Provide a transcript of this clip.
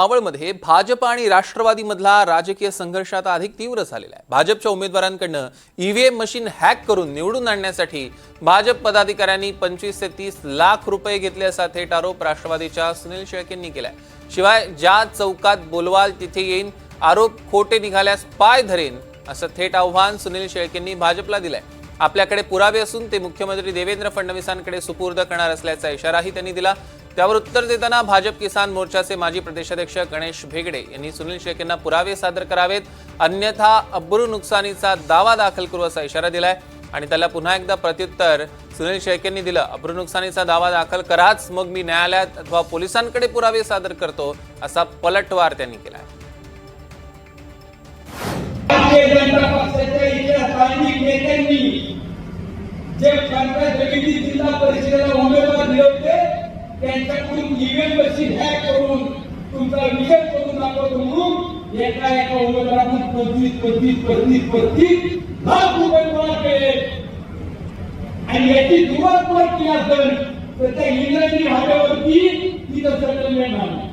मावळमध्ये भाजप आणि राष्ट्रवादी मधला राजकीय संघर्ष आता अधिक तीव्र झालेला आहे। भाजपच्या उमेदवारांकडून ईव्हीएम मशीन हॅक करून निवडून आणण्यासाठी भाजप पदाधिकाऱ्यांनी 25 ते 30 लाख रुपये घेतले असा थेट आरोप राष्ट्रवादीच्या सुनील शेळकेंनी केलाय। शिवाय ज्या चौकात बोलवाल तिथे येईन, आरोप खोटे निघाल्यास पाय धरेन असं थेट आव्हान सुनील शेळकेंनी भाजपला दिलंय। आपल्याकडे पुरावे असून ते मुख्यमंत्री देवेंद्र फडणवीसांकडे सुपूर्द करणार असल्याचा इशाराही त्यांनी दिला। त्यावर उत्तर देताना भाजप किसान मोर्चाचे माजी प्रदेशाध्यक्ष गणेश भेगडे यांनी सुनील शेळकेंना पुरावे सादर करावेत, अन्यथा अब्रू नुकसानीचा दावा दाखल करू असा इशारा दिलाय। आणि त्याला पुन्हा एकदा प्रत्युत्तर सुनील शेळकेंनी दिलं, अब्रू नुकसानीचा दावा दाखल कराच, मग मी न्यायालयात अथवा पोलिसांकडे पुरावे सादर करतो असा पलटवार त्यांनी केलाय। जे पंचायत समिती जिल्हा परिषदेला उमेदवार निवडते त्यांच्याकडून ईव्हीएम मशीन हॅक करून तुमचा विजय करून दाखवतो म्हणून एका उमेदवाराकडून 25 लाख रुपये गोळा केले आणि याची सुरुवात केली असेल तर त्या इंग्रजी भाषेवरती तिथं सेटलमेंट झाली।